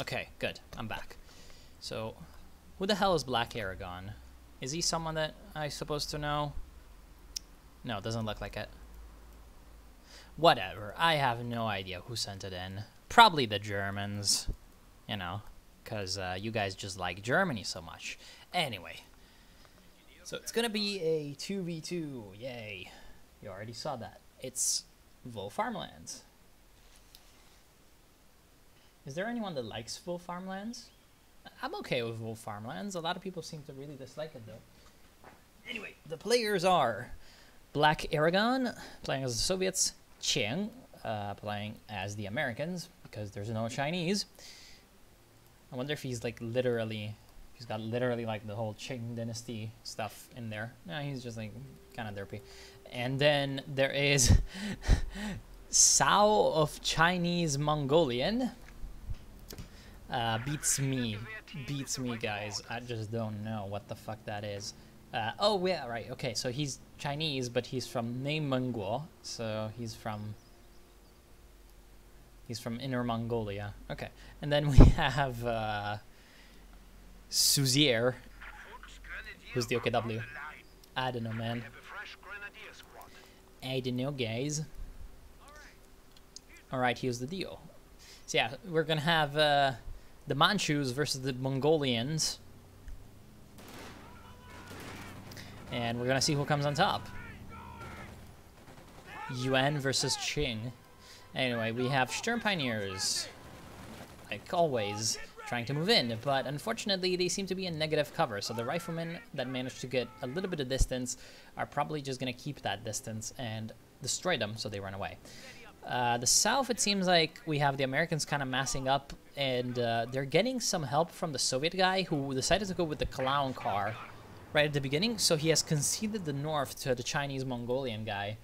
Okay, good. I'm back. So, who the hell is Black Aragon? Is he someone that I'm supposed to know? No, it doesn't look like it. Whatever. I have no idea who sent it in. Probably the Germans. You know, because you guys just like Germany so much. Anyway. So, it's going to be a 2v2. Yay. You already saw that. It's Vol Farmlands. Is there anyone that likes Vol Farmlands? I'm okay with Vol Farmlands. A lot of people seem to really dislike it, though. Anyway, the players are Black Aragon, playing as the Soviets, Qing, playing as the Americans, because there's no Chinese. I wonder if he's like literally, he's got literally like the whole Qing dynasty stuff in there. No, he's just like kind of derpy. And then there is Sao of Chinese Mongolian. Beats me, guys. I just don't know what the fuck that is. Oh yeah, right. Okay, so he's Chinese, but he's from Neimengguo, so he's from Inner Mongolia. Okay, and then we have Suzier, who's the OKW. I don't know, man. I don't know, guys. All right, here's the deal. So yeah, we're gonna have the Manchus versus the Mongolians. And we're going to see who comes on top. Yuan versus Qing. Anyway, we have Sturm Pioneers, like always, trying to move in. But unfortunately, they seem to be in negative cover. So the riflemen that managed to get a little bit of distance are probably just going to keep that distance and destroy them so they run away. The south, it seems like we have the Americans kind of massing up, and they're getting some help from the Soviet guy who decided to go with the clown car right at the beginning. So he has conceded the north to the Chinese Mongolian guy.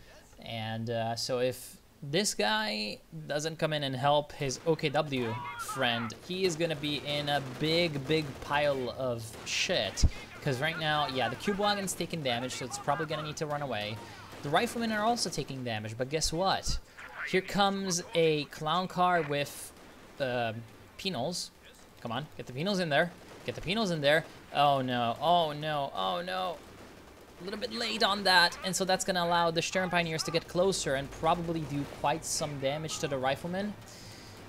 And so if this guy doesn't come in and help his OKW friend, he is going to be in a big pile of shit. Because right now, yeah, the Cube Wagon's taking damage, so it's probably going to need to run away. The riflemen are also taking damage, but guess what? Here comes a clown car with penals. Come on, get the penals in there. Get the penals in there. Oh no, oh no, oh no. A little bit late on that, and so that's going to allow the Sturm Pioneers to get closer and probably do quite some damage to the riflemen.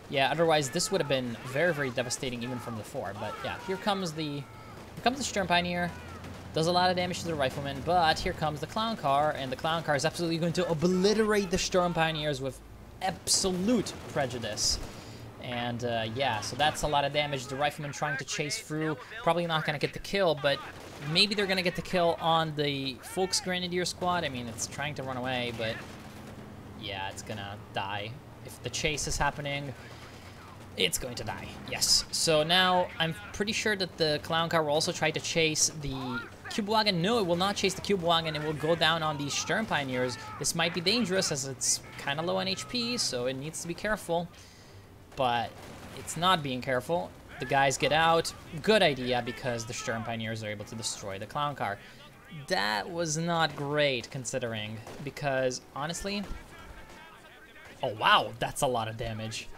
Yeah, otherwise this would have been very devastating even from the fore. But yeah, here comes the Sturm Pioneer. Does a lot of damage to the riflemen, but here comes the clown car, and the clown car is absolutely going to obliterate the Sturm Pioneers with absolute prejudice. And yeah, so that's a lot of damage. The riflemen trying to chase through, probably not going to get the kill, but maybe they're going to get the kill on the Volksgrenadier squad. I mean, it's trying to run away, but yeah, it's going to die. If the chase is happening, it's going to die. Yes. So now I'm pretty sure that the clown car will also try to chase the Cube Wagon. No, it will not chase the Cube Wagon. It will go down on these Sturm Pioneers. This might be dangerous as it's kind of low on HP, so it needs to be careful. But it's not being careful. The guys get out. Good idea, because the Sturm Pioneers are able to destroy the clown car. That was not great, considering, because honestly... Oh, wow, that's a lot of damage.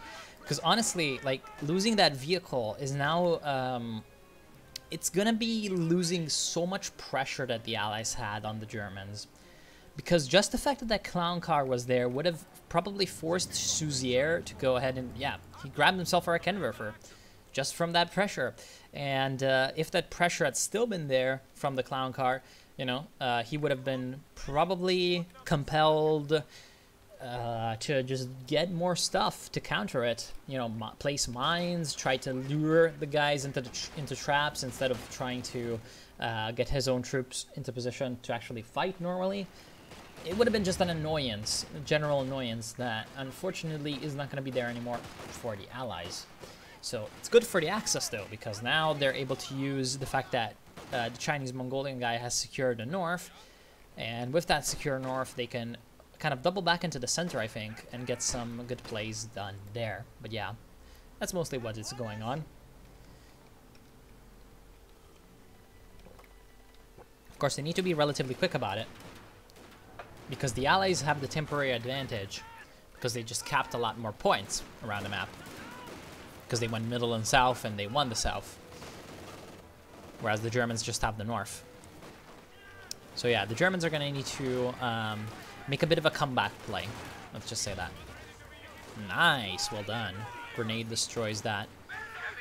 Because honestly, like, losing that vehicle is now... it's gonna be losing so much pressure that the Allies had on the Germans. Because just the fact that that clown car was there would have probably forced Suzier to go ahead and, yeah, he grabbed himself for a Kenwerfer just from that pressure. And if that pressure had still been there from the clown car, you know, he would have been probably compelled to just get more stuff to counter it. You know, place mines, try to lure the guys into traps instead of trying to get his own troops into position to actually fight normally. It would have been just an annoyance, a general annoyance that unfortunately is not going to be there anymore for the Allies. So it's good for the Axis though, because now they're able to use the fact that the Chinese Mongolian guy has secured the north, and with that secure north they can kind of double back into the center, I think, and get some good plays done there. But yeah, that's mostly what is going on. Of course, they need to be relatively quick about it, because the Allies have the temporary advantage, because they just capped a lot more points around the map. because they went middle and south and they won the south. Whereas the Germans just have the north. So yeah, the Germans are going to need to make a bit of a comeback play. Let's just say that. Nice, well done. Grenade destroys that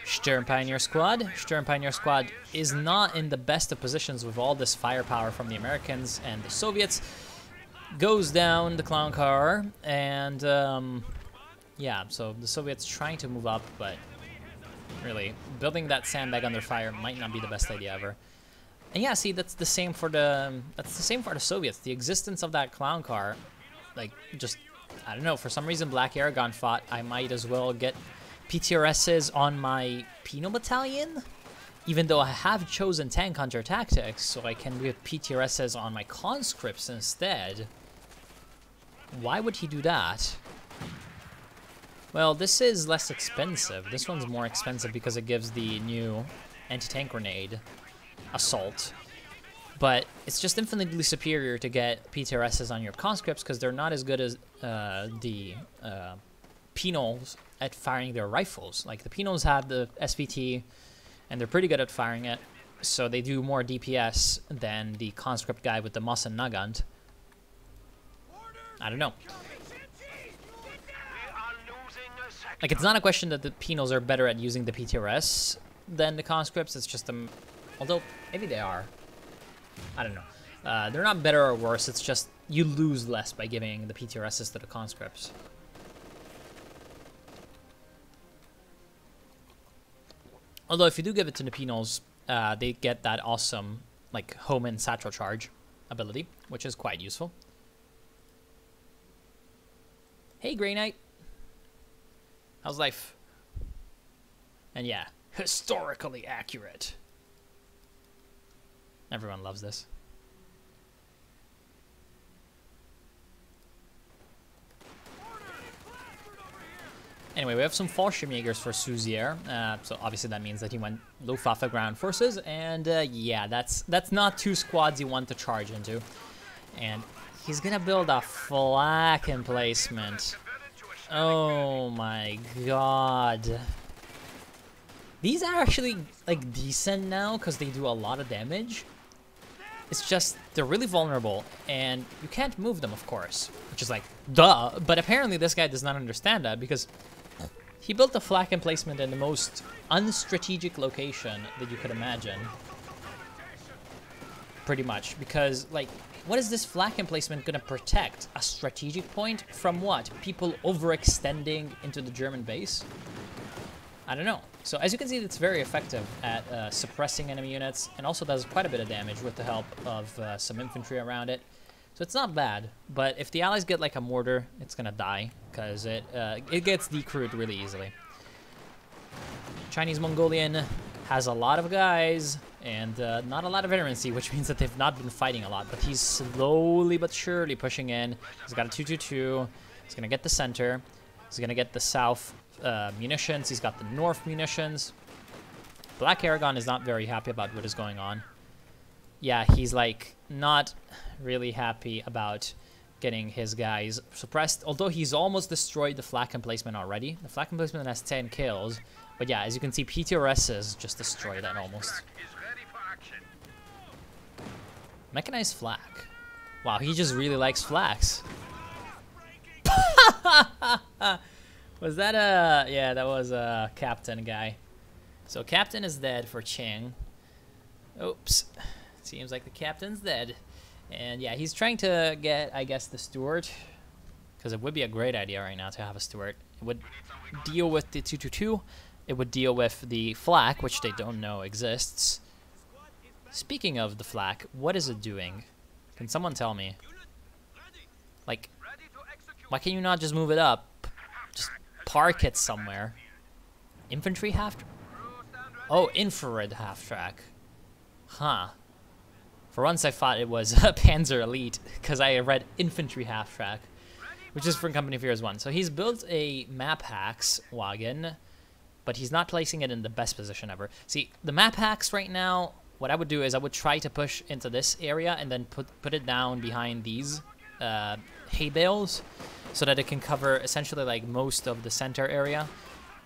Sturm Pioneer squad. Sturm Pioneer squad is not in the best of positions with all this firepower from the Americans and the Soviets. Goes down the clown car, and yeah, so the Soviets trying to move up, but really building that sandbag under fire might not be the best idea ever. And yeah, see, that's the same for the Soviets. The existence of that clown car, like, just, I don't know, for some reason Black Aragon thought I might as well get PTRSs on my Penal Battalion, even though I have chosen tank hunter tactics, so I can get PTRSs on my conscripts instead. Why would he do that? Well, this is less expensive. This one's more expensive because it gives the new anti-tank grenade assault. But it's just infinitely superior to get PTRSs on your conscripts because they're not as good as the penals at firing their rifles. Like, the penals have the SVT, and they're pretty good at firing it, so they do more DPS than the conscript guy with the Moss and Nagant. I don't know. Like, it's not a question that the penals are better at using the PTRS than the conscripts, it's just them, although maybe they are. I don't know. They're not better or worse, it's just you lose less by giving the PTRSs to the conscripts. Although if you do give it to the penals, they get that awesome, like, home and satchel charge ability, which is quite useful. Hey, Grey Knight. How's life? And yeah, historically accurate. Everyone loves this. Anyway, we have some Fallschirmjägers for Suzier, so obviously that means that he went Luftwaffe ground forces, and yeah, that's not two squads you want to charge into. And he's gonna build a flak emplacement. Oh my god. These are actually, like, decent now because they do a lot of damage. It's just, they're really vulnerable, and you can't move them, of course, which is like, duh. But apparently this guy does not understand that because he built a flak emplacement in the most unstrategic location that you could imagine. Pretty much, because, like, what is this flak emplacement gonna protect? A strategic point from what? People overextending into the German base? I don't know. So as you can see, it's very effective at suppressing enemy units, and also does quite a bit of damage with the help of some infantry around it. So it's not bad, but if the allies get like a mortar, it's gonna die, because it gets decrewed really easily. Chinese Mongolian has a lot of guys, and not a lot of veterancy, which means that they've not been fighting a lot, but he's slowly but surely pushing in. He's got a 222, he's gonna get the center, he's gonna get the south munitions, he's got the north munitions. Black Aragon is not very happy about what is going on. Yeah, he's like not really happy about getting his guys suppressed, although he's almost destroyed the flak emplacement already. The flak emplacement has 10 kills, but yeah, as you can see, PTRSs just destroyed that almost. Mechanized flak. Wow, he just really likes flaks. Was that a... yeah, that was a captain guy. So captain is dead for Qing. Oops. Seems like the captain's dead. And yeah, he's trying to get, I guess, the Stuart. Because it would be a great idea right now to have a Stuart. It would deal with the 222. It would deal with the flak, which they don't know exists. Speaking of the flak, what is it doing? Can someone tell me? Like, why can you not just move it up? Just park it somewhere. Infantry half... oh, infrared half-track. Huh. For once I thought it was a Panzer Elite, because I read infantry half-track, which is from Company Fears 1. So he's built a map hacks wagon, but he's not placing it in the best position ever. See, the map hacks right now, what I would do is I would try to push into this area and then put it down behind these hay bales so that it can cover essentially like most of the center area.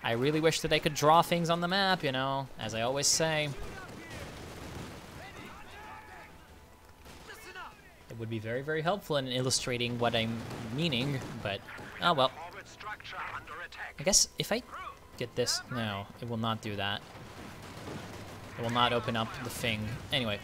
I really wish that I could draw things on the map, you know, as I always say. It would be very, very helpful in illustrating what I'm meaning, but, oh well. I guess if I get this, no, it will not do that. It will not open up the thing. Anyway,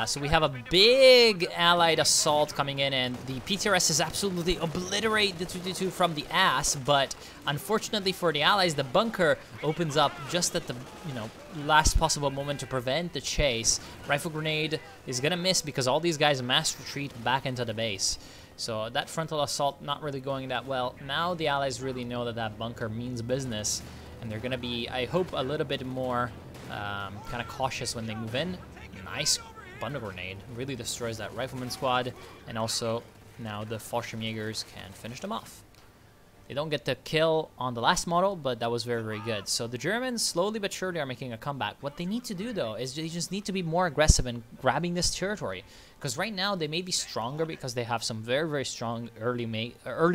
so we have a big allied assault coming in, and the PTRSs absolutely obliterate the 222 from the ass, but unfortunately for the allies, the bunker opens up just at the, you know, last possible moment to prevent the chase. Rifle grenade is gonna miss because all these guys mass retreat back into the base. So that frontal assault not really going that well. Now the allies really know that that bunker means business, and they're gonna be, I hope, a little bit more kind of cautious when they move in. Nice bundle grenade. Really destroys that rifleman squad. And also, now the Fallschirmjägers can finish them off. They don't get the kill on the last model, but that was very, very good. So the Germans, slowly but surely, are making a comeback. What they need to do, though, is they just need to be more aggressive in grabbing this territory. Because right now, they may be stronger because they have some very, very strong early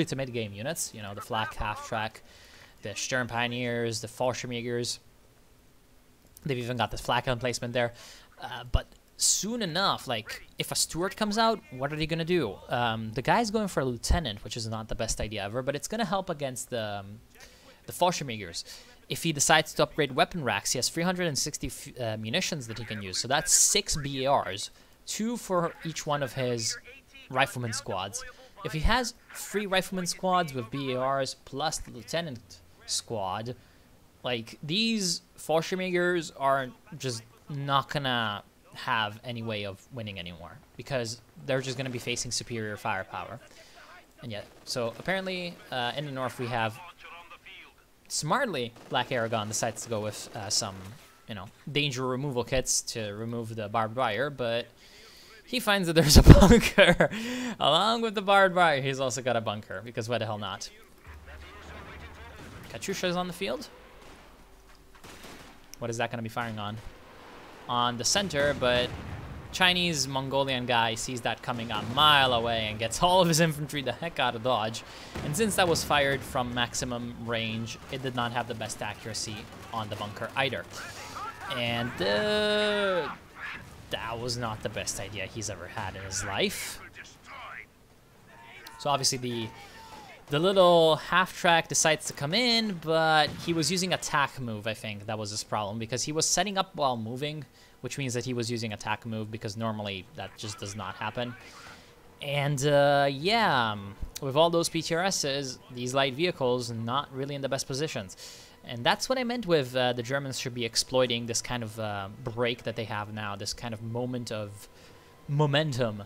to mid-game units. You know, the Flak half-track, the Sturm Pioneers, the Fallschirmjägers. They've even got this flak emplacement there. But soon enough, like, if a Stuart comes out, what are they going to do? The guy's going for a lieutenant, which is not the best idea ever, but it's going to help against the Fallschirmjägers. If he decides to upgrade weapon racks, he has 360 munitions that he can use. So that's 6 BARs, 2 for each one of his rifleman squads. If he has 3 rifleman squads with BARs plus the lieutenant squad, like, these Fallschirmjägers are just not gonna have any way of winning anymore because they're just gonna be facing superior firepower. And yet, so apparently in the north we have, smartly, Black Aragon decides to go with some, you know, danger removal kits to remove the barbed wire, but he finds that there's a bunker. Along with the barbed wire, he's also got a bunker, because why the hell not? Katyusha is on the field. What is that going to be firing on? On the center, but Chinese Mongolian guy sees that coming a mile away and gets all of his infantry the heck out of dodge. And since that was fired from maximum range, it did not have the best accuracy on the bunker either. And that was not the best idea he's ever had in his life. So obviously the little half-track decides to come in, but he was using attack move, I think. That was his problem, because he was setting up while moving, which means that he was using attack move, because normally that just does not happen. And, yeah, with all those PTRSs, these light vehicles not really in the best positions. And that's what I meant with the Germans should be exploiting this kind of break that they have now, this kind of moment of momentum.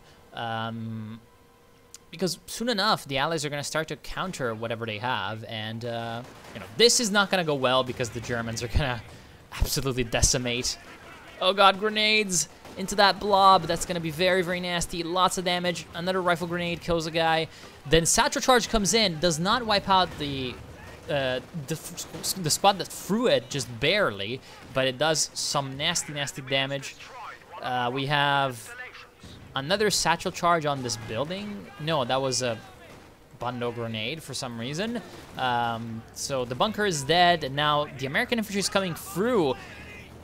Because soon enough, the Allies are going to start to counter whatever they have, and, you know, this is not going to go well because the Germans are going to absolutely decimate. Oh god, grenades into that blob. That's going to be very, very nasty. Lots of damage. Another rifle grenade kills a guy. Then Satchel Charge comes in, does not wipe out the squad that threw it, just barely, but it does some nasty, nasty damage. We have another Satchel Charge on this building. No, that was a bundle grenade for some reason. So the bunker is dead, and now the American infantry is coming through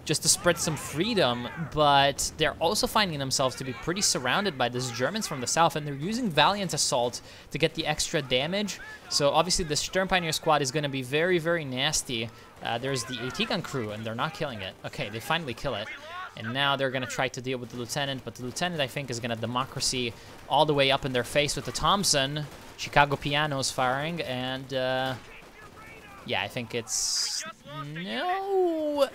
just to spread some freedom, but they're also finding themselves to be pretty surrounded by these Germans from the south, and they're using Valiant Assault to get the extra damage. So obviously the Sturm Pioneer squad is going to be very, very nasty. There's the AT gun crew, and they're not killing it. Okay, they finally kill it. And now they're going to try to deal with the lieutenant, but the lieutenant, I think, is going to democracy all the way up in their face with the Thompson. Chicago Pianos firing, and, yeah, I think it's... No!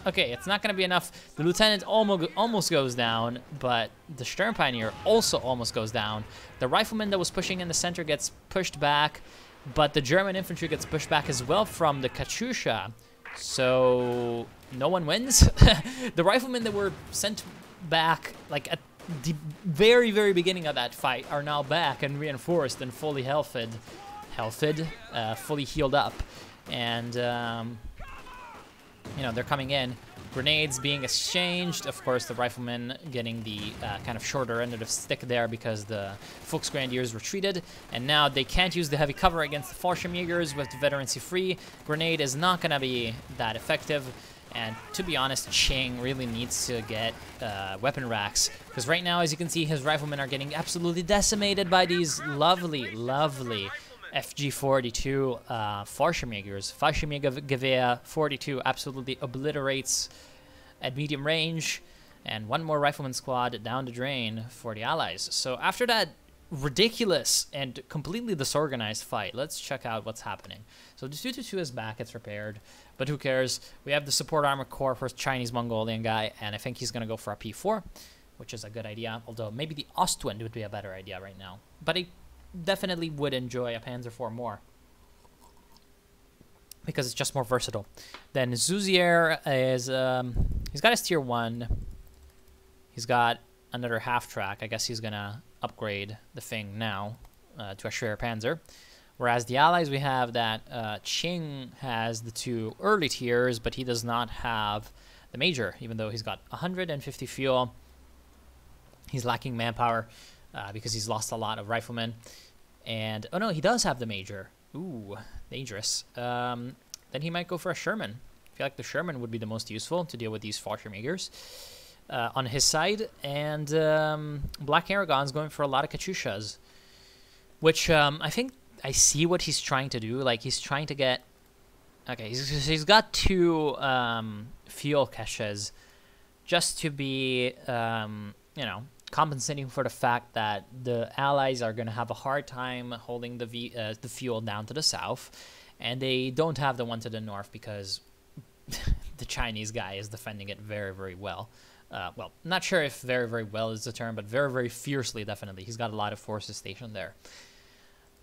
Okay, it's not going to be enough. The lieutenant almost goes down, but the Sturm Pioneer also almost goes down. The rifleman that was pushing in the center gets pushed back, but the German infantry gets pushed back as well from the Katyusha. So no one wins. The riflemen that were sent back, like at the very, very beginning of that fight, are now back and reinforced and fully fully healed up. And, you know, they're coming in. Grenades being exchanged. Of course, the riflemen getting the kind of shorter end of the stick there because the Volksgrenadiers retreated. And now they can't use the heavy cover against the Fallschirmjägers with the veterancy free. Grenade is not going to be that effective. And to be honest, Ching really needs to get weapon racks. Because right now, as you can see, his riflemen are getting absolutely decimated by these lovely, lovely FG42 Fallschirmjägers. Fallschirmjäger 42 absolutely obliterates at medium range, and one more rifleman squad down the drain for the Allies. So after that ridiculous and completely disorganized fight, let's check out what's happening. So the 222 is back, it's repaired, but who cares? We have the support armor core for Chinese Mongolian guy, and I think he's gonna go for a P4, which is a good idea, although maybe the Ostwind would be a better idea right now. But I definitely would enjoy a Panzer IV more, because it's just more versatile. Then Zuzier is, he's got his tier 1. He's got another half track. I guess he's gonna upgrade the thing now to a Schwer Panzer. Whereas the Allies, we have that Ching has the 2 early tiers, but he does not have the major, even though he's got 150 fuel. He's lacking manpower because he's lost a lot of riflemen. And, oh no, he does have the major. Ooh, dangerous. Then he might go for a Sherman. I feel like the Sherman would be the most useful to deal with these Fallschirmjägers on his side. And Black Aragon's going for a lot of Katyushas, which I think I see what he's trying to do. Like, he's trying to get... Okay, he's got 2 fuel caches just to be, you know, compensating for the fact that the Allies are going to have a hard time holding the fuel down to the south, and they don't have the one to the north because the Chinese guy is defending it very, very well. Well, not sure if very, very well is the term, but very, very fiercely, definitely. He's got a lot of forces stationed there.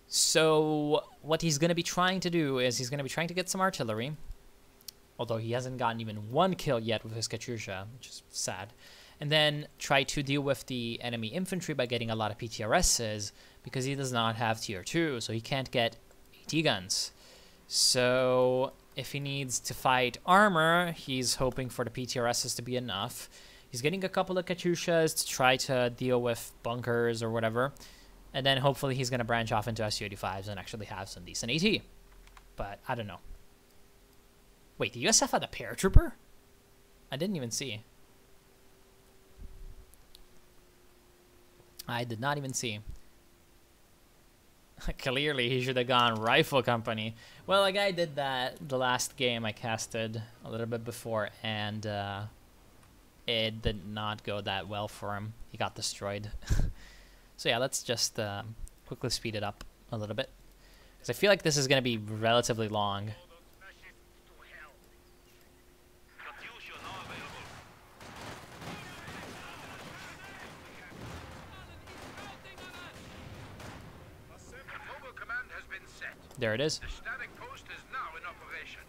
So what he's going to be trying to do is he's going to be trying to get some artillery, although he hasn't gotten even 1 kill yet with his Katyusha, which is sad. And then try to deal with the enemy infantry by getting a lot of PTRSs, because he does not have tier 2, so he can't get AT guns. So if he needs to fight armor, he's hoping for the PTRSs to be enough. He's getting a couple of Katyushas to try to deal with bunkers or whatever. And then hopefully he's going to branch off into Su-85s and actually have some decent AT. But I don't know. Wait, the USF had a paratrooper? I didn't even see. I did not even see. Clearly, he should have gone Rifle Company. Well, a guy did that the last game I casted a little bit before, and it did not go that well for him. He got destroyed. So yeah, let's just quickly speed it up a little bit, because I feel like this is going to be relatively long. There it is. The static post is now in operation.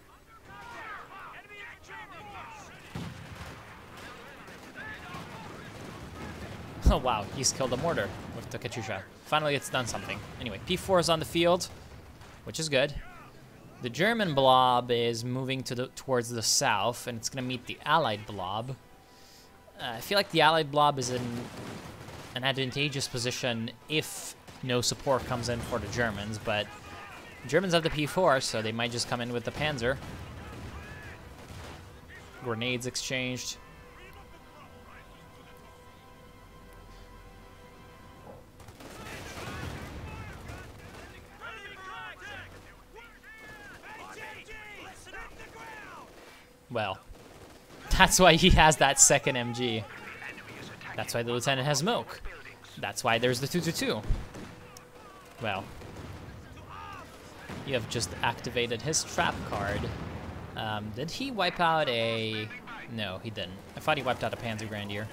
Oh wow, he's killed a mortar with the Katyusha. Finally, it's done something. Anyway, P4 is on the field, which is good. The German blob is moving towards the south, and it's going to meet the Allied blob. I feel like the Allied blob is in an advantageous position if no support comes in for the Germans, but Germans have the P4, so they might just come in with the Panzer. Grenades exchanged. Well, that's why he has that second MG. That's why the lieutenant has smoke. That's why there's the 222. Well, you have just activated his trap card. Did he wipe out a... No, he didn't. I thought he wiped out a Panzer Grenadier.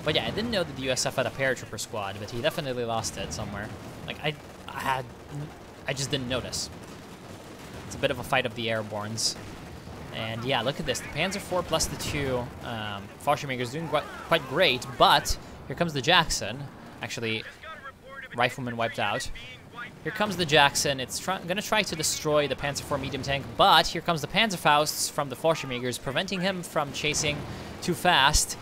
But yeah, I didn't know that the USF had a paratrooper squad, but he definitely lost it somewhere. Like, I just didn't notice. It's a bit of a fight of the airbornes. And yeah, look at this. The Panzer IV plus the 2 Fallschirmjäger is doing quite great, but here comes the Jackson. Actually, Rifleman wiped out. Here comes the Jackson. It's gonna try to destroy the Panzer IV medium tank, but here comes the Panzerfausts from the Fallschirmjägers, preventing him from chasing too fast.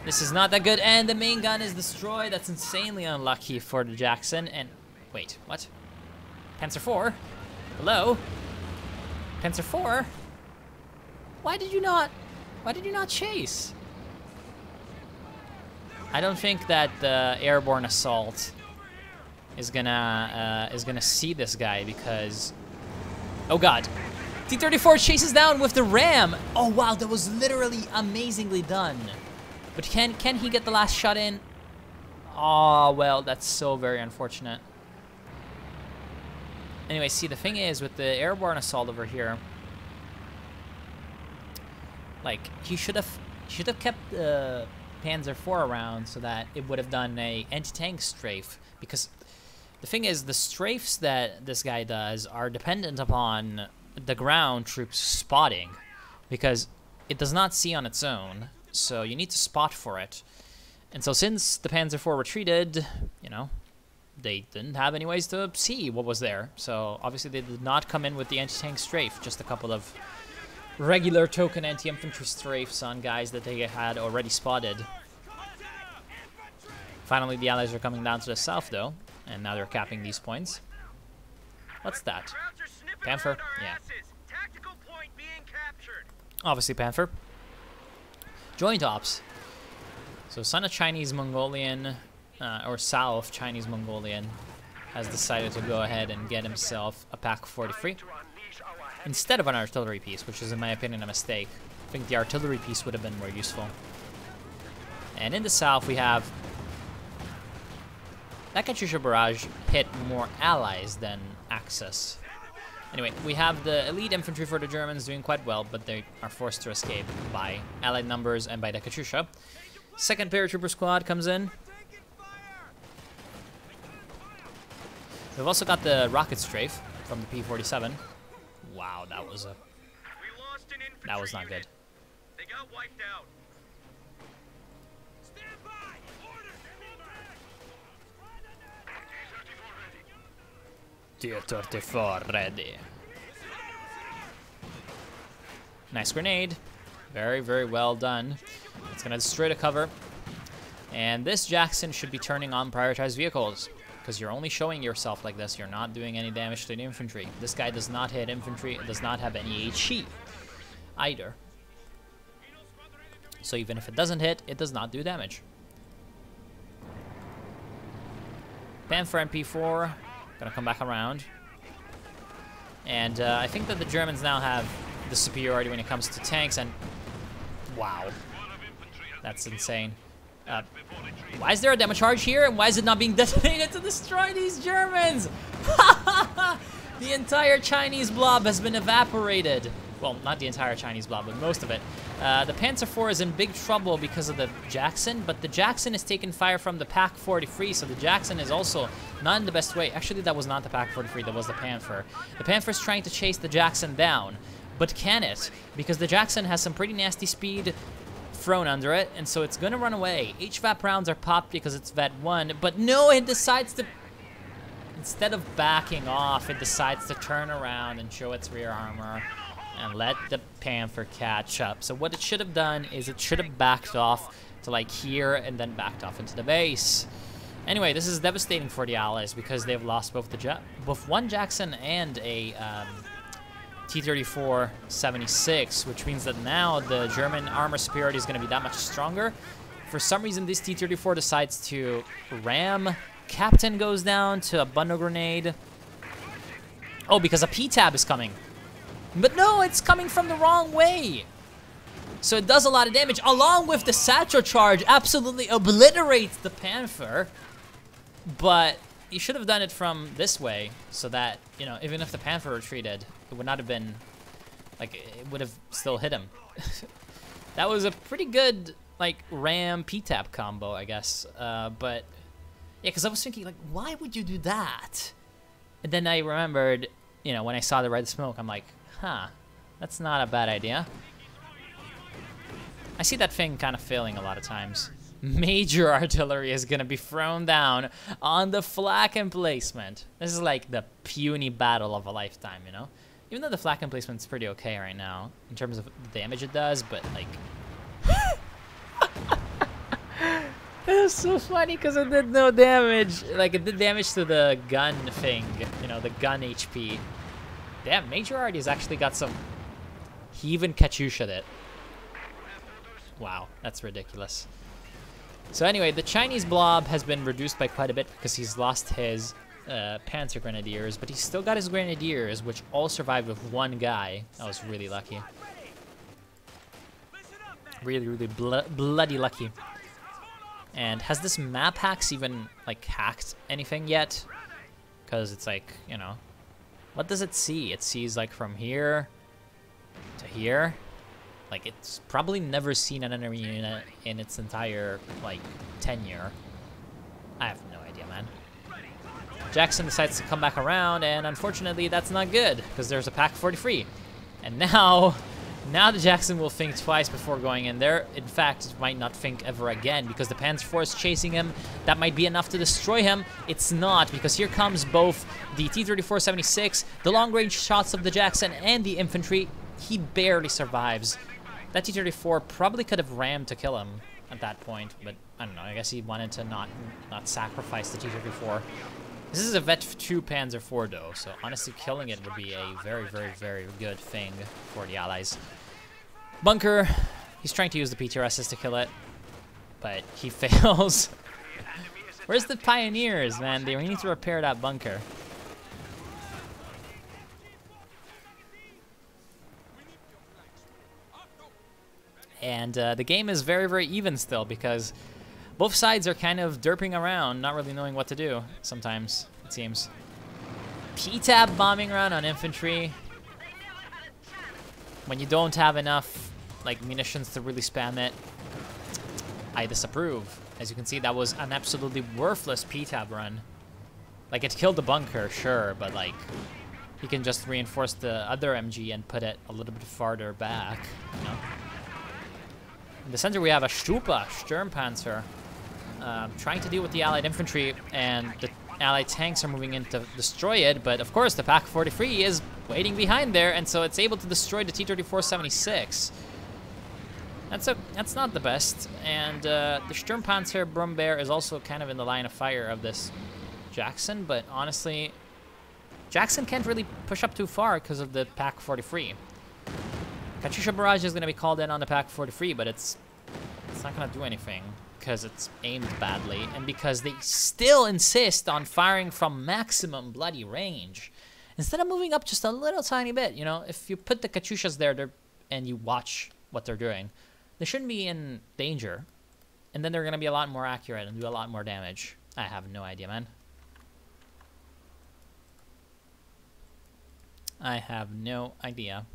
This is not that good, and the main gun is destroyed. That's insanely unlucky for the Jackson. And wait, what? Panzer IV? Hello? Panzer IV? Why did you not chase? I don't think that the airborne assault is gonna see this guy because, oh god, T-34 chases down with the ram. Oh wow, that was literally amazingly done. But can he get the last shot in? Oh well, that's so very unfortunate. Anyway, see, the thing is with the airborne assault over here, like he should have kept the Panzer IV around so that it would have done a anti-tank strafe, because the thing is the strafes that this guy does are dependent upon the ground troops spotting, because it does not see on its own, so you need to spot for it. And so since the Panzer IV retreated, you know, they didn't have any ways to see what was there. So obviously they did not come in with the anti-tank strafe, just a couple of regular token anti-infantry strafes on guys that they had already spotted. Finally, the Allies are coming down to the south, though, and now they're capping these points. What's that? Panther? Yeah. Obviously Panther. Joint ops. So Sino-Chinese Mongolian, or South Chinese Mongolian, has decided to go ahead and get himself a PAK43 instead of an artillery piece, which is, in my opinion, a mistake. I think the artillery piece would have been more useful. And in the south, we have that Katyusha barrage hit more allies than Axis. Anyway, we have the elite infantry for the Germans doing quite well, but they are forced to escape by allied numbers and by the Katyusha. Second paratrooper squad comes in. We've also got the rocket strafe from the P-47. Wow, that was not good. They got wiped out. Stand by. T-34 ready. Nice grenade. Very, very well done. It's gonna destroy the cover. And this Jackson should be turning on prioritized vehicles, because you're only showing yourself like this. You're not doing any damage to the infantry. This guy does not hit infantry. It does not have any HE either. So even if it doesn't hit, it does not do damage. Panther MP4 gonna come back around. And I think that the Germans now have the superiority when it comes to tanks, and wow, that's insane. Why is there a demo charge here, and why is it not being detonated to destroy these Germans? The entire Chinese blob has been evaporated. Well, not the entire Chinese blob, but most of it. The Panzer IV is in big trouble because of the Jackson, but the Jackson is taking fire from the PAK43, so the Jackson is also not in the best way. Actually, that was not the PAK43, that was the Panther. The Panther is trying to chase the Jackson down, but can it? Because the Jackson has some pretty nasty speed thrown under it, and so it's gonna run away. HVAP rounds are popped because it's VET1, but no, it decides to, instead of backing off, it decides to turn around and show its rear armor and let the Panther catch up. So what it should have done is it should have backed off to like here and then backed off into the base. Anyway, this is devastating for the Allies because they've lost both one Jackson and a T-34 76, which means that now the German armor superiority is going to be that much stronger. For some reason, this T-34 decides to ram. Captain goes down to a bundle grenade. Oh, because a P-tab is coming. But no, it's coming from the wrong way. So it does a lot of damage, along with the satchel charge, absolutely obliterates the Panther. But you should have done it from this way, so that, you know, even if the Panther retreated, it would not have been, like, it would have still hit him. That was a pretty good, like, ram P-tap combo, I guess. But, yeah, because I was thinking, like, why would you do that? And then I remembered, you know, when I saw the red smoke, I'm like, huh, that's not a bad idea. I see that thing kind of failing a lot of times. major artillery is gonna be thrown down on the flak emplacement. This is like the puny battle of a lifetime, you know? Even though the flak emplacement's pretty okay right now in terms of the damage it does, but like... It was so funny because it did no damage. Like, it did damage to the gun thing, you know, the gun HP. Damn, Major Artie's actually got some... He even Katyusha'd it. Wow, that's ridiculous. So anyway, the Chinese blob has been reduced by quite a bit because he's lost his Panzer Grenadiers, but he's still got his Grenadiers, which all survived with one guy. That was really lucky. Really, really bloody lucky. And has this map hacks even, like, hacked anything yet? Because it's like, you know, what does it see? It sees, like, from here to here. Like, it's probably never seen an enemy unit in its entire, like, tenure. I have no idea, man. Jackson decides to come back around, and unfortunately, that's not good, because there's a PAK43. And now the Jackson will think twice before going in there. In fact, might not think ever again, because the Panzer IV is chasing him. That might be enough to destroy him. It's not, because here comes both the T-34-76, the long-range shots of the Jackson, and the infantry. He barely survives. That T-34 probably could have rammed to kill him at that point, but I don't know. I guess he wanted to not sacrifice the T-34. This is a Vet 2 Panzer IV, though, so honestly killing it would be a very, very, very good thing for the Allies. Bunker, he's trying to use the PTRSs to kill it, but he fails. Where's the Pioneers, man? They need to repair that bunker. And the game is very, very even still, because both sides are kind of derping around, not really knowing what to do sometimes, it seems. PTAB bombing run on infantry. When you don't have enough, like, munitions to really spam it, I disapprove. As you can see, that was an absolutely worthless PTAB run. Like, it killed the bunker, sure, but, like, you can just reinforce the other MG and put it a little bit farther back, you know? In the center, we have a Stupa, Sturmpanzer, trying to deal with the Allied infantry, and the Allied tanks are moving in to destroy it, but of course the PAK43 is waiting behind there, and so it's able to destroy the T-34-76. That's not the best, and the Sturmpanzer Brummbär is also kind of in the line of fire of this Jackson, but honestly, Jackson can't really push up too far because of the PAK43. Katyusha Barrage is going to be called in on the PAK43, but it's not going to do anything because it's aimed badly and because they still insist on firing from maximum bloody range. Instead of moving up just a little tiny bit, you know, if you put the Katyushas there and you watch what they're doing, they shouldn't be in danger. And then they're going to be a lot more accurate and do a lot more damage. I have no idea, man. I have no idea.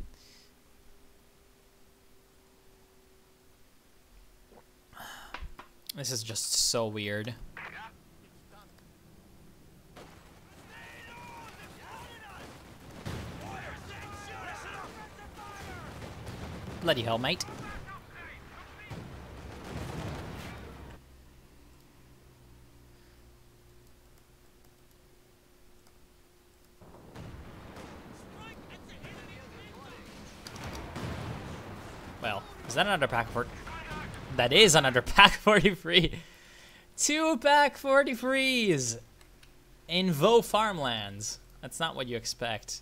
This is just so weird. Bloody hell, mate. Well, is that another PAK-43? That is another PAK-43. 2 PAK-43s in Vaux farmlands. That's not what you expect.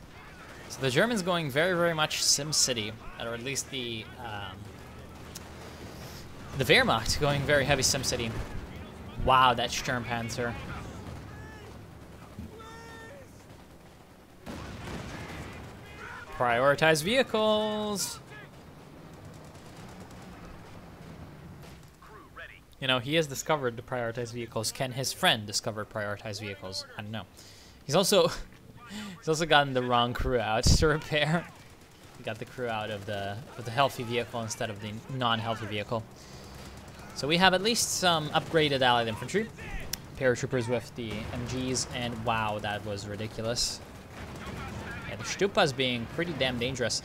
So the Germans going very, very much SimCity, or at least the Wehrmacht going very heavy SimCity. Wow, that Sturmpanzer. Prioritize vehicles. You know, he has discovered the prioritized vehicles. Can his friend discover prioritized vehicles? I don't know. He's also gotten the wrong crew out to repair. He got the crew out of the healthy vehicle instead of the non-healthy vehicle. So we have at least some upgraded Allied infantry, paratroopers with the MGs, and wow, that was ridiculous. Yeah, the Stupa's being pretty damn dangerous.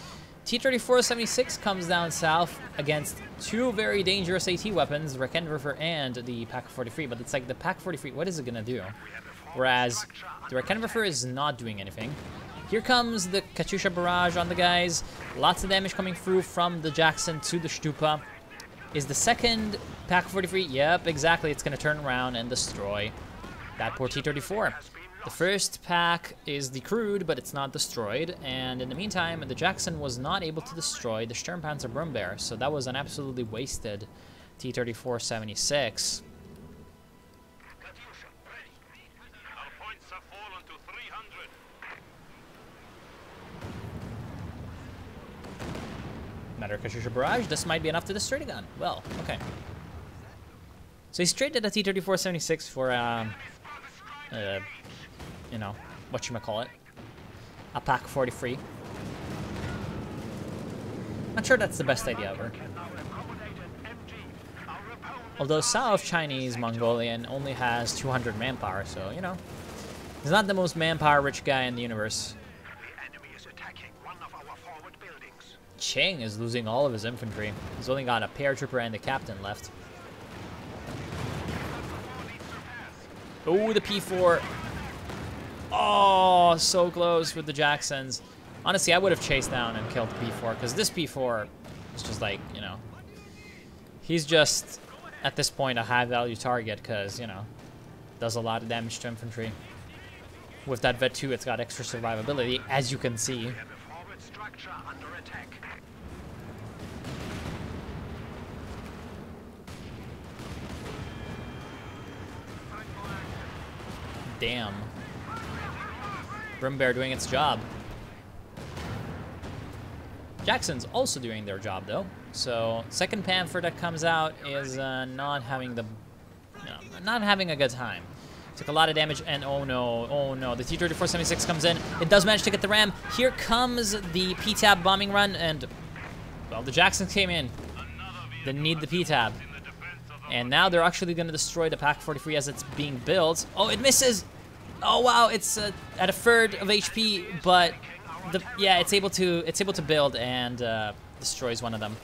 T-34-76 comes down south against two very dangerous AT weapons, Raketenwerfer and the PAK43. But it's like the PAK43, what is it gonna do? Whereas the Raketenwerfer is not doing anything. Here comes the Katyusha barrage on the guys. Lots of damage coming through from the Jackson to the Stupa. Is the second PAK43? Yep, exactly. It's gonna turn around and destroy that poor T-34. The first pack is decrewed, but it's not destroyed. And in the meantime, the Jackson was not able to destroy the Sturmpanzer Brummbär, so that was an absolutely wasted T-34-76. Another Katyusha barrage. This might be enough to destroy the gun. Well, okay. So he's traded a T-34-76 for you know, whatchamacallit, a PAK43. Not sure that's the best idea ever. Although South Chinese Mongolian only has 200 manpower, so, you know, he's not the most manpower-rich guy in the universe. Cheng is losing all of his infantry. He's only got a paratrooper and a captain left. Oh, the P4. Oh, so close with the Jacksons. Honestly, I would have chased down and killed the P4, because this P4 is just like, you know, he's just, at this point, a high-value target, because, you know, does a lot of damage to infantry. With that Vet 2, it's got extra survivability, as you can see. Damn. Brummbär doing its job. Jackson's also doing their job, though. So, second Panther that comes out is not having a good time. Took a lot of damage, and oh no, the T-34-76 comes in. It does manage to get the ram. Here comes the P-Tab bombing run, and, well, the Jacksons came in. Didn't need the P-Tab. And now they're actually going to destroy the PAK-43 as it's being built. Oh, it misses! Oh wow, it's at a third of HP, but it's able to build and destroys one of them.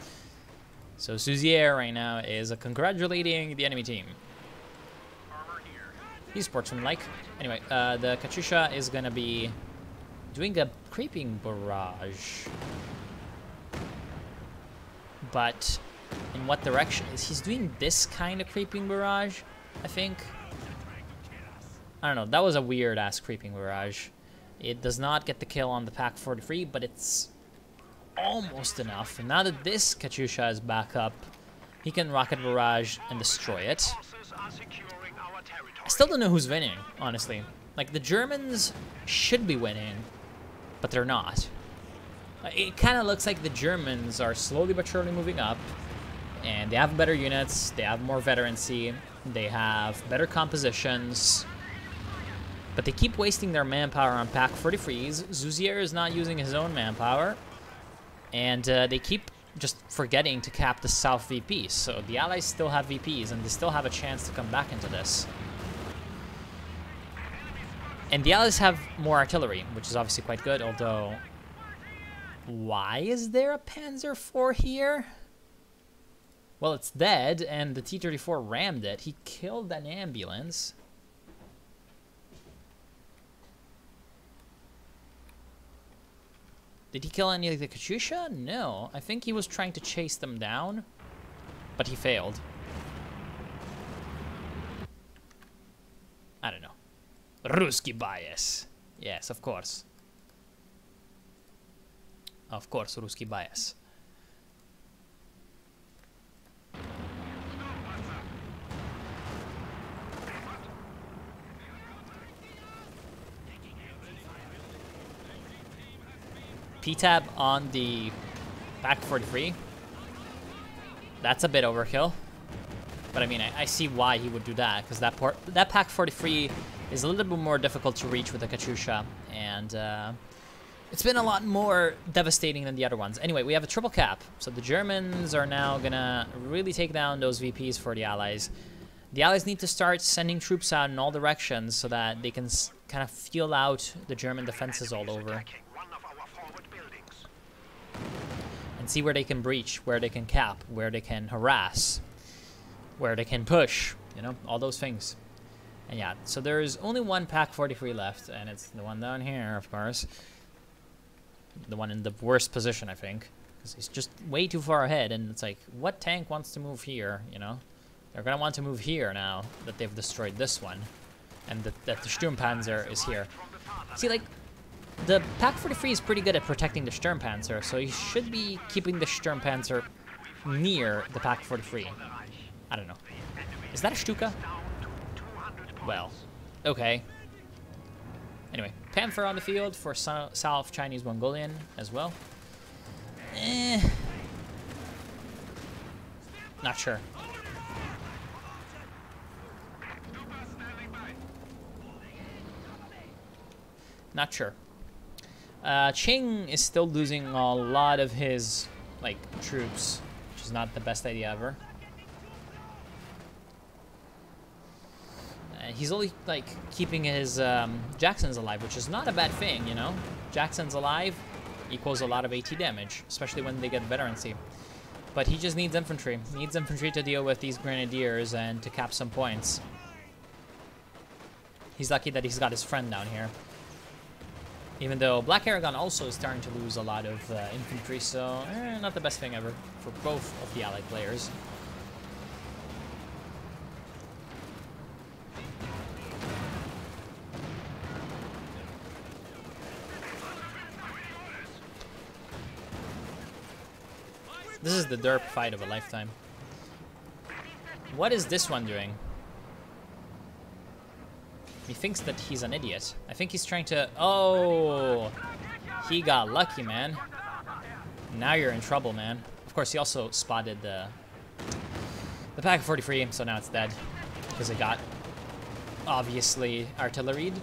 So Souzier right now is congratulating the enemy team. He's sportsmanlike. Anyway, the Katyusha is gonna be doing a creeping barrage, but in what direction? He's doing this kind of creeping barrage, I think. I don't know, that was a weird-ass creeping barrage. It does not get the kill on the PAK-43, but it's almost enough. And now that this Katyusha is back up, he can rocket barrage and destroy it. I still don't know who's winning, honestly. Like, the Germans should be winning, but they're not. It kind of looks like the Germans are slowly but surely moving up, and they have better units, they have more veterancy, they have better compositions, but they keep wasting their manpower on PAK-43s. Souzier is not using his own manpower, and they keep just forgetting to cap the South VPs. So the Allies still have VPs, and they still have a chance to come back into this. And the Allies have more artillery, which is obviously quite good, although... Why is there a Panzer IV here? Well, it's dead, and the T-34 rammed it. He killed an ambulance. Did he kill any of the Katyusha? No. I think he was trying to chase them down, but he failed. I don't know. Ruski bias. Yes, of course. Of course, Ruski bias. P-Tab on the PAK-43. That's a bit overkill. But I mean, I see why he would do that, because that PAK-43 is a little bit more difficult to reach with the Katyusha, and it's been a lot more devastating than the other ones. Anyway, we have a triple cap, so the Germans are now gonna really take down those VPs for the Allies. The Allies need to start sending troops out in all directions so that they can kind of feel out the German defenses all over. see where they can breach, where they can cap, where they can harass, where they can push, you know, all those things. And yeah, so there's only one PAK43 left, and it's the one down here, of course. The one in the worst position, I think, because he's just way too far ahead, and it's like, what tank wants to move here, you know? They're gonna want to move here now that they've destroyed this one, and that the Sturmpanzer is here. See, like, the PAK43 is pretty good at protecting the Sturmpanzer, so you should be keeping the Sturmpanzer near the PAK43. I don't know. Is that a Stuka? Well, okay. Anyway, Panther on the field for South Chinese Mongolian as well. Not sure. Not sure. Qing is still losing a lot of his, like, troops, which is not the best idea ever. He's only, like, keeping his Jacksons alive, which is not a bad thing, you know? Jacksons alive equals a lot of AT damage, especially when they get veterancy. But he just needs infantry. He needs infantry to deal with these grenadiers and to cap some points. He's lucky that he's got his friend down here. Even though Black Aragon also is starting to lose a lot of infantry, so not the best thing ever for both of the allied players. This is the derp fight of a lifetime. What is this one doing? He thinks that he's an idiot. I think he's trying to... Oh! He got lucky, man. Now you're in trouble, man. Of course, he also spotted the PAK43, so now it's dead. Because it got, obviously, artilleried.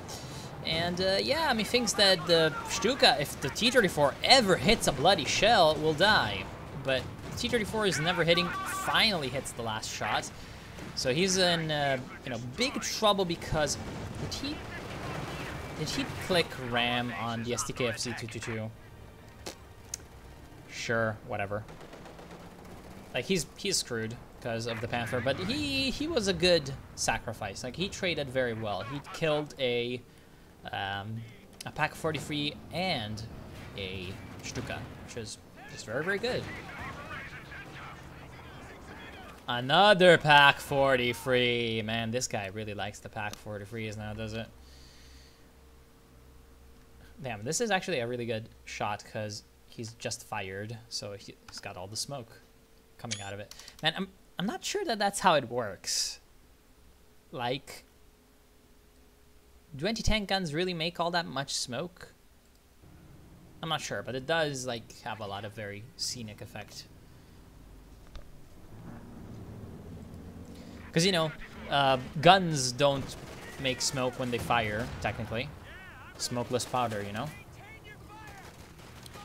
And, yeah, he thinks that the Stuka, if the T-34 ever hits a bloody shell, will die. But the T-34 is never hitting, finally hits the last shot. So he's in, you know, big trouble because did he click RAM on the STKFC222? Sure, whatever. Like he's screwed because of the Panther, but he was a good sacrifice. Like he traded very well. He killed a PAK43 and a Stuka, which is just very, very good. Another PAK43. Man, this guy really likes the PAK43s now, does it? Damn, this is actually a really good shot because he's just fired, so he's got all the smoke coming out of it. Man, I'm not sure that that's how it works. Like, do anti-tank guns really make all that much smoke? I'm not sure, but it does like have a lot of very scenic effect. Because, you know, guns don't make smoke when they fire, technically. Smokeless powder, you know?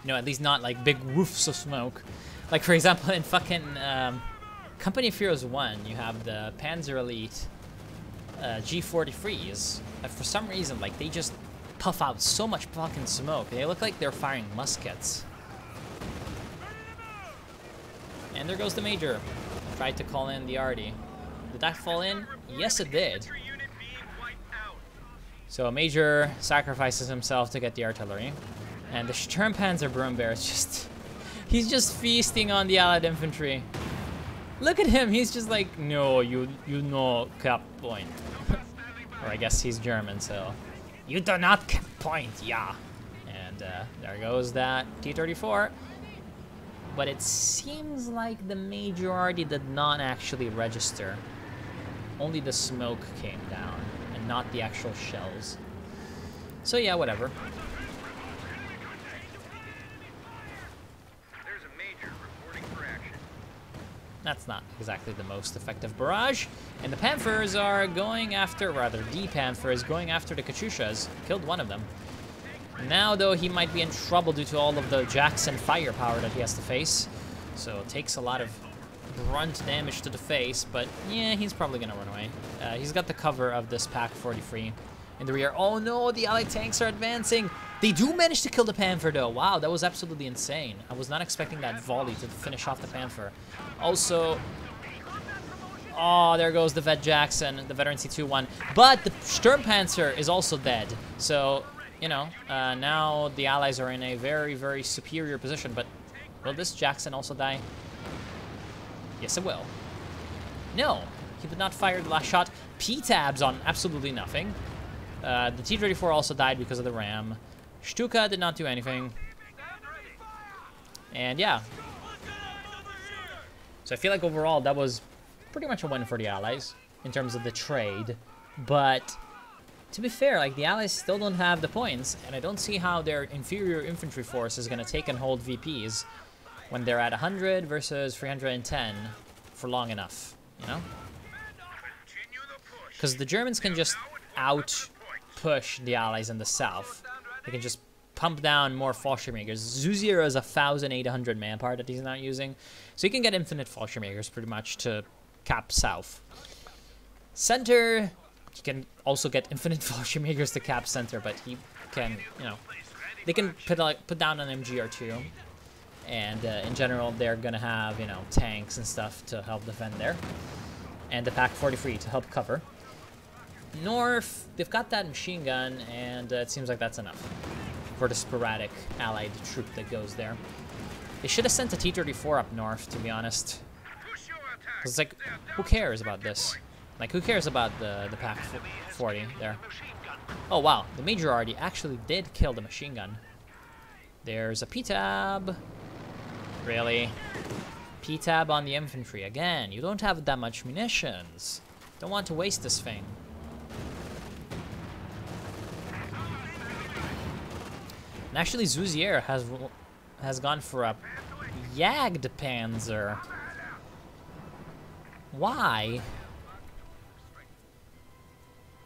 You know, at least not like big woofs of smoke. Like, for example, in fucking Company of Heroes 1, you have the Panzer Elite G43s. And for some reason, like, they just puff out so much fucking smoke. They look like they're firing muskets. And there goes the Major. Tried to call in the Arty. Did that fall in? Yes, it did. So Major sacrifices himself to get the artillery. And the Sturmpanzer Brummbär is just... He's just feasting on the Allied infantry. Look at him, he's just like, no, you know cap point. Or I guess he's German, so... You do not cap point, yeah. And there goes that T-34. But it seems like the majority did not actually register. Only the smoke came down, and not the actual shells. So yeah, whatever. There's a Major reporting for action. That's not exactly the most effective barrage. And the Panthers are going after, rather the Panther is going after the Katyushas. Killed one of them. Now though, he might be in trouble due to all of the Jackson firepower that he has to face. So it takes a lot of brunt damage to the face, but yeah, he's probably gonna run away. He's got the cover of this PAK43 in the rear. Oh no, the Allied tanks are advancing. They do manage to kill the Panther, though. Wow, that was absolutely insane. I was not expecting that volley to finish off the Panther. Also, oh, there goes the Vet Jackson, the Veteran C2-1. But the Sturmpanzer is also dead. So, you know, now the Allies are in a very, very superior position. But will this Jackson also die? Yes, it will. No, he did not fire the last shot. P-tabs on absolutely nothing. The T-34 also died because of the ram. Stuka did not do anything. And yeah. So I feel like overall that was pretty much a win for the Allies in terms of the trade. But to be fair, like the Allies still don't have the points, and I don't see how their inferior infantry force is going to take and hold VPs when they're at 100 versus 310 for long enough, you know? Because the Germans can just out-push the Allies in the south. They can just pump down more Fallschirmjägers. Zuzier is 1,800 manpower that he's not using. So he can get infinite Fallschirmjägers pretty much to cap south. Center, he can also get infinite Fallschirmjägers to cap center, but he can, you know, they can put down an MG or two. And in general, they're going to have, you know, tanks and stuff to help defend there. And the PAK43 to help cover. North, they've got that machine gun, and it seems like that's enough for the sporadic allied troop that goes there. They should have sent a T-34 up north, to be honest. Because it's like, who cares about this? Like, who cares about the PAK-40 there? Oh, wow. The Majority actually did kill the machine gun. There's a P-tab. Really? P-tab on the infantry. Again, you don't have that much munitions. Don't want to waste this thing. And actually, Zuzier has gone for a Jagdpanzer. Why?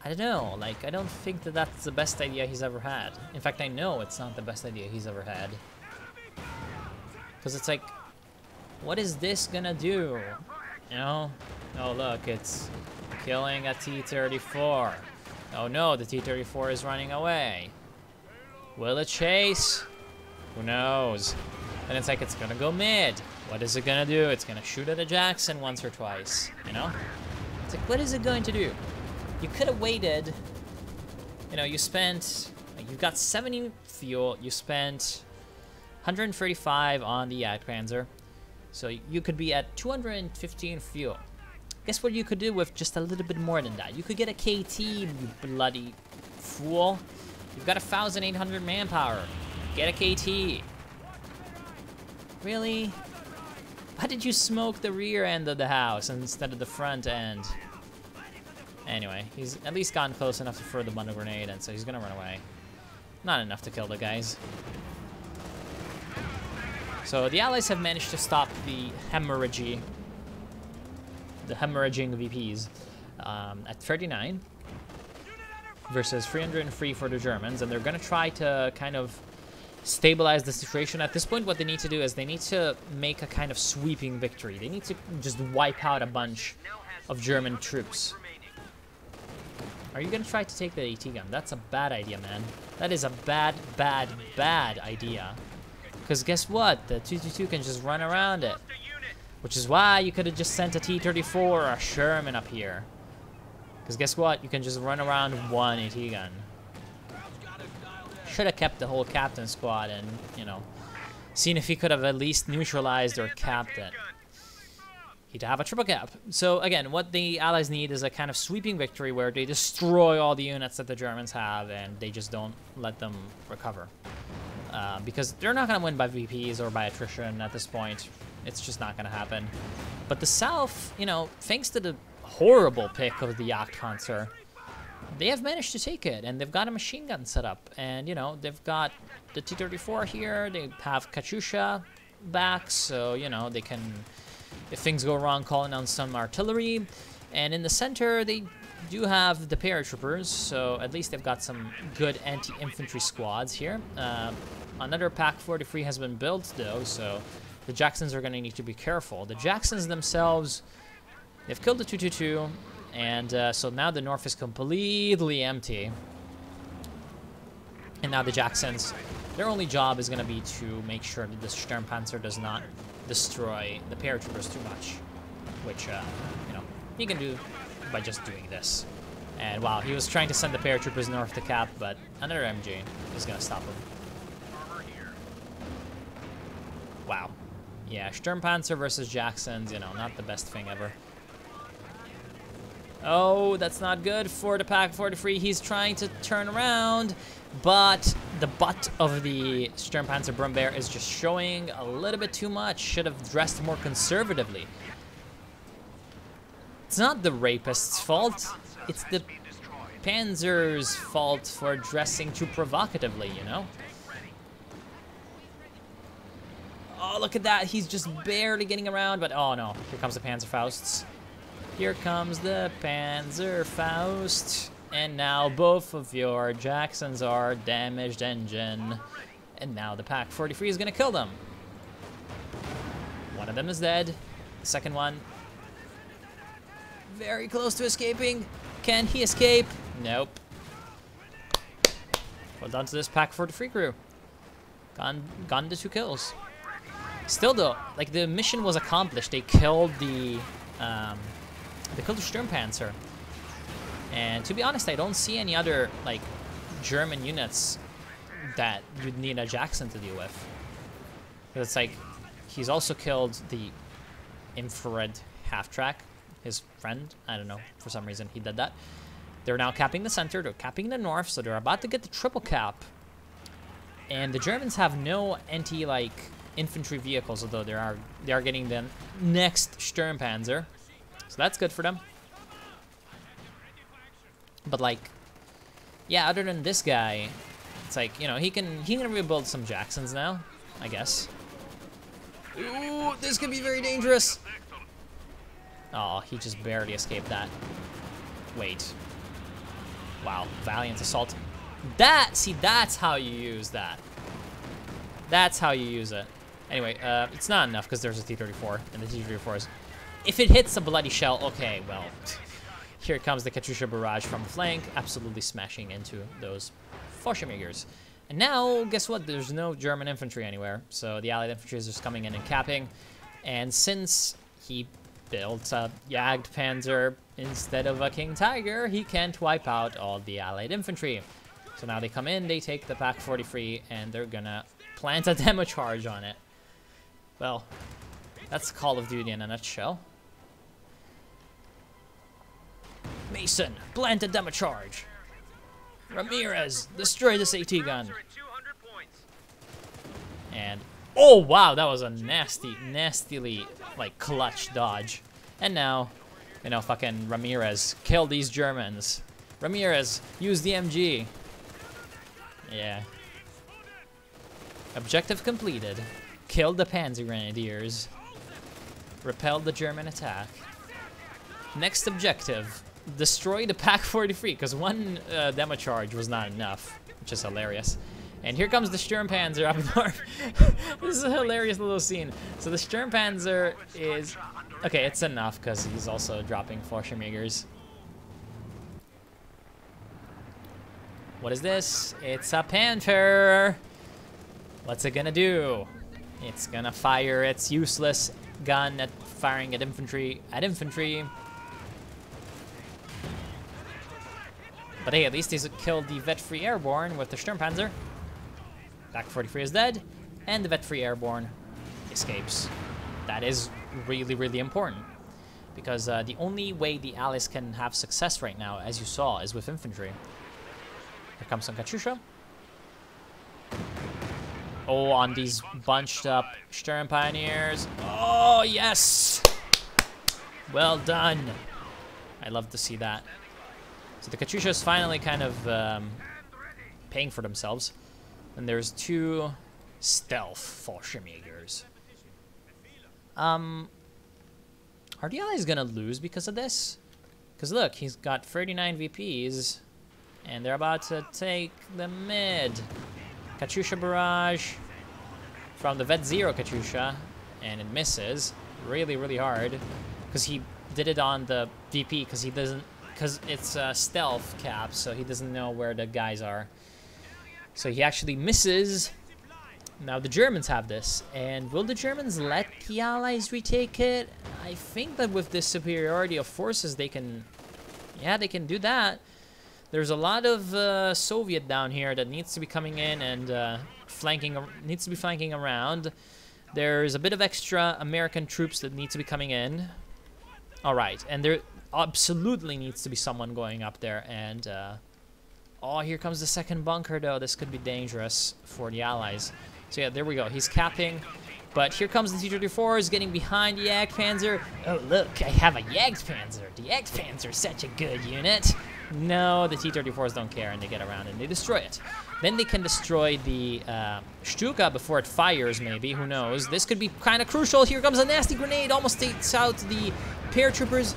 I don't know. Like, I don't think that that's the best idea he's ever had. In fact, I know it's not the best idea he's ever had. Because it's like, what is this gonna do? You know? Oh, look, it's killing a T-34. Oh no, the T-34 is running away. Will it chase? Who knows? And it's like, it's gonna go mid. What is it gonna do? It's gonna shoot at a Jackson once or twice, you know? It's like, what is it going to do? You could have waited. You know, you spent, like, you've got 70 fuel. You spent 135 on the Jagdpanzer. So you could be at 215 fuel. Guess what you could do with just a little bit more than that? You could get a KT, you bloody fool. You've got 1,800 manpower. Get a KT. Really? Why did you smoke the rear end of the house instead of the front end? Anyway, he's at least gotten close enough to throw the bundle grenade, and so he's gonna run away. Not enough to kill the guys. So the Allies have managed to stop the hemorrhaging VPs at 39 versus 303 for the Germans, and they're gonna try to kind of stabilize the situation. At this point, what they need to do is they need to make a kind of sweeping victory. They need to just wipe out a bunch of German troops. Are you gonna try to take the AT gun? That's a bad idea, man. That is a bad, bad, bad idea. Because guess what? The 222 can just run around it. Which is why you could have just sent a T-34 or a Sherman up here. Because guess what? You can just run around one AT gun. Should have kept the whole captain squad and, you know, seen if he could have at least neutralized or capped it. He'd have a triple cap. So again, what the Allies need is a kind of sweeping victory where they destroy all the units that the Germans have and they just don't let them recover. Because they're not going to win by VPs or by attrition at this point. It's just not going to happen. But the South, you know, thanks to the horrible pick of the Jagdpanzer, they have managed to take it, and they've got a machine gun set up. And, you know, they've got the T-34 here, they have Katyusha back, so, you know, they can, if things go wrong, call in on some artillery. And in the center, they do have the paratroopers, so at least they've got some good anti-infantry squads here. Another PAK43 has been built, though, so the Jacksons are going to need to be careful. The Jacksons themselves, they've killed the 222, and so now the north is completely empty. And now the Jacksons, their only job is going to be to make sure that the Sturmpanzer does not destroy the paratroopers too much, which, you know, he can do by just doing this. And wow, he was trying to send the paratroopers north to cap, but another MG is going to stop him. Wow. Yeah, Sturmpanzer versus Jacksons, you know, not the best thing ever. Oh, that's not good for the PAK43. He's trying to turn around, but the butt of the Sturmpanzer Brumbear is just showing a little bit too much. Should have dressed more conservatively. It's not the rapist's fault. It's the Panzer's fault for dressing too provocatively, you know? Oh, look at that. He's just barely getting around, but oh no. Here comes the Panzerfausts. Here comes the Panzerfaust. And now both of your Jacksons are damaged engine. And now the PAK43 is going to kill them. One of them is dead. The second one, very close to escaping. Can he escape? Nope. Well done to this PAK43 crew. Gone to 2 kills. Still though, like the mission was accomplished. They killed the Sturmpanzer. And to be honest, I don't see any other like German units that you'd need a Jackson to deal with. But it's like he's also killed the infrared half-track, his friend. I don't know, for some reason he did that. They're now capping the center, they're capping the north, so they're about to get the triple cap. And the Germans have no anti infantry vehicles, although they are getting the next Sturmpanzer. So that's good for them. But like, yeah, other than this guy, it's like, you know, he can rebuild some Jacksons now, I guess. Ooh, this could be very dangerous. Oh, he just barely escaped that. Wait. Wow, valiant assault. That's how you use that. That's how you use it. Anyway, it's not enough because there's a T-34, and the T-34 is... If it hits a bloody shell, okay, well... Here comes the Katyusha barrage from the flank, absolutely smashing into those Fallschirmjägers. And now, guess what? There's no German infantry anywhere, so the Allied infantry is just coming in and capping. And since he built a Jagdpanzer instead of a King Tiger, he can't wipe out all the Allied infantry. So now they come in, they take the PAK43, and they're gonna plant a demo charge on it. Well, that's Call of Duty in a nutshell. Mason, plant a demo charge. Ramirez, destroy this AT gun. And, oh wow, that was a nastily, like, clutch dodge. And now, you know, fucking Ramirez, kill these Germans. Ramirez, use the MG. Yeah. Objective completed. Killed the Panzer Grenadiers. Repelled the German attack. Next objective. Destroy the PAK43, because one demo charge was not enough, which is hilarious. And here comes the Sturmpanzer up north. This is a hilarious little scene. So the Sturmpanzer is... Okay, it's enough, because he's also dropping Fallschirmjägers. What is this? It's a Panther! What's it gonna do? It's gonna fire its useless gun at firing at infantry. But hey, at least he's killed the Vet-Free Airborne with the Sturmpanzer. PAK43 is dead, and the Vet-Free Airborne escapes. That is really, really important. Because the only way the Allies can have success right now, as you saw, is with infantry. Here comes some Katyusha. Oh, on these bunched up Sturm Pioneers. Oh, yes! Well done. I love to see that. So the Katyusha is finally kind of paying for themselves. And there's 2 stealth Fallschirmjägers. Are the Allies gonna lose because of this? Because look, he's got 39 VPs, and they're about to take the mid. Katyusha barrage from the Vet Zero Katyusha, and it misses really, really hard because he did it on the VP because he doesn't. Because it's a stealth cap, so he doesn't know where the guys are. So he actually misses. Now the Germans have this. And will the Germans let the Allies retake it? I think that with this superiority of forces, they can... Yeah, they can do that. There's a lot of Soviet down here that needs to be coming in and needs to be flanking around. There's a bit of extra American troops that need to be coming in. All right, and there absolutely needs to be someone going up there. And oh, here comes the second bunker, though. This could be dangerous for the Allies. So yeah, there we go. He's capping. But here comes the T-34s getting behind the Jagdpanzer. Oh, look, I have a Jagdpanzer. The Jagdpanzer is such a good unit. No, the T-34s don't care, and they get around and they destroy it. Then they can destroy the Stuka before it fires, maybe. Who knows? This could be kind of crucial. Here comes a nasty grenade. Almost takes out the paratroopers.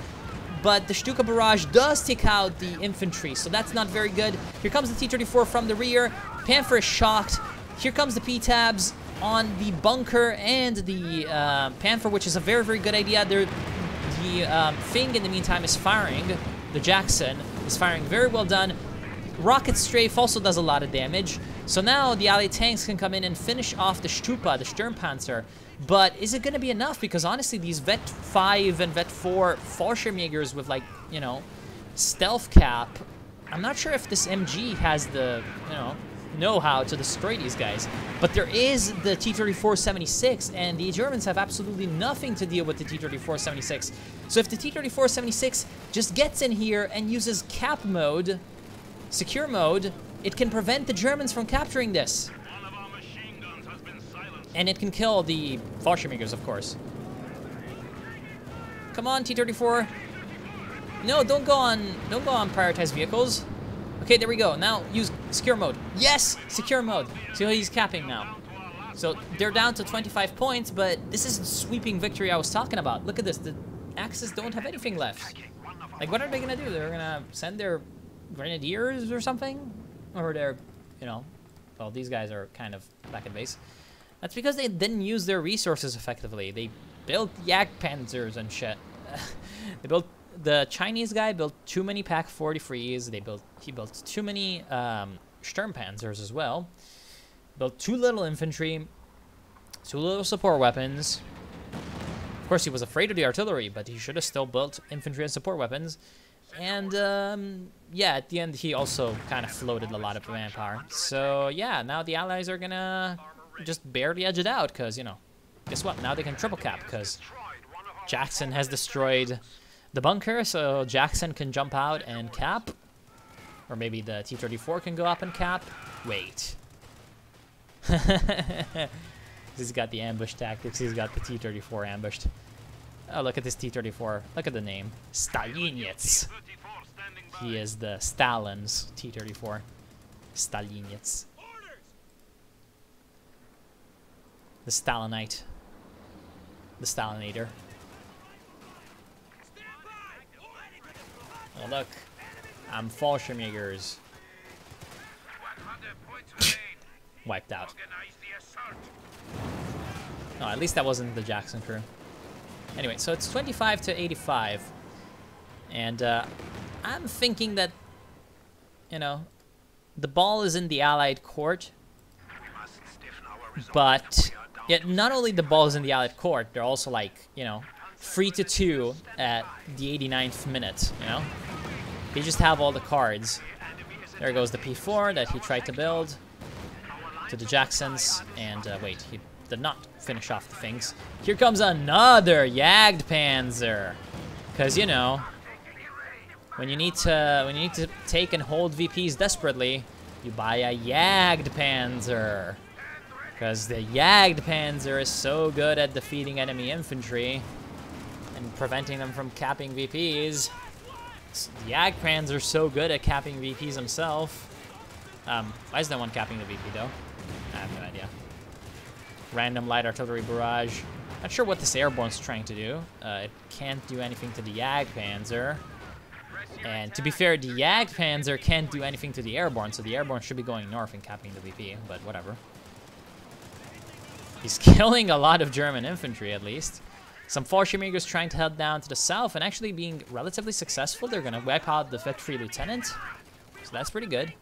But the Stuka barrage does take out the infantry, so that's not very good. Here comes the T-34 from the rear. Panther is shocked. Here comes the P-tabs on the bunker and the Panther, which is a very, very good idea. The Fing, in the meantime, is firing. The Jackson is firing. Very well done. Rocket Strafe also does a lot of damage. So now the Allied tanks can come in and finish off the Stupa, the Sturmpanzer. But is it going to be enough? Because honestly, these Vet 5 and Vet 4 Fallschirmjägers with, like, you know, stealth cap, I'm not sure if this MG has the, you know-how to destroy these guys. But there is the T-34-76, and the Germans have absolutely nothing to deal with the T-34-76. So if the T-34-76 just gets in here and uses cap mode, secure mode, it can prevent the Germans from capturing this. And it can kill the Fallschirmjägers, of course. Come on, T-34. No, don't go on prioritized vehicles. Okay, there we go. Now use secure mode. Yes, secure mode. See how he's capping now. So they're down to 25 points, but this is the sweeping victory I was talking about. Look at this. The Axis don't have anything left. Like, what are they gonna do? They're gonna send their grenadiers or something? Or they're, you know, well, these guys are kind of back at base. That's because they didn't use their resources effectively. They built Jagdpanzers and shit. The Chinese guy built too many PAK43s. He built too many Sturmpanzers as well. Built too little infantry, too little support weapons. Of course, he was afraid of the artillery, but he should have still built infantry and support weapons. And yeah, at the end, he also kind of floated a lot of manpower. So yeah, now the Allies are gonna just barely edge it out, because, you know, guess what? Now they can triple cap, because Jackson has destroyed the bunker, so Jackson can jump out and cap. Or maybe the T-34 can go up and cap. Wait. He's got the ambush tactics. He's got the T-34 ambushed. Oh, look at this T-34. Look at the name. Stalinets. He is the Stalin's T-34. Stalinets. The Stalinite. The Stalinator. Oh, look. I'm Fallschirmjägers. Wiped out. No, at least that wasn't the Jackson crew. Anyway, so it's 25 to 85. And I'm thinking that, you know, the ball is in the Allied court. But yet not only the ball is in the Allied court, they're also, like, you know, 3-2 at the 89th minute, you know? They just have all the cards. There goes the P4 that he tried to build to the Jacksons. And wait, he did not finish off the things. Here comes another Jagdpanzer. Because, you know, when you need to take and hold VPs desperately, you buy a Jagdpanzer. Because the Jagdpanzer is so good at defeating enemy infantry and preventing them from capping VPs. The Jagdpanzer is so good at capping VPs himself. Why is no one capping the VP though? I have no idea. Random light artillery barrage. Not sure what this airborne's trying to do. It can't do anything to the Jagdpanzer. And to be fair, the Jagdpanzer can't do anything to the airborne, so the airborne should be going north and capping the VP, but whatever. He's killing a lot of German infantry, at least. Some Fallschirmjägers trying to head down to the south and actually being relatively successful. They're going to wipe out the Vet 3 Lieutenant. So that's pretty good.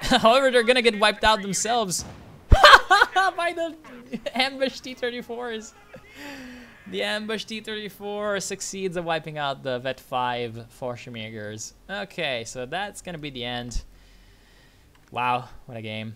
However, they're gonna get wiped out themselves by the ambush T-34s. The ambush T-34 succeeds at wiping out the Vet 5 Fallschirmjägers. Okay, so that's gonna be the end. Wow, what a game.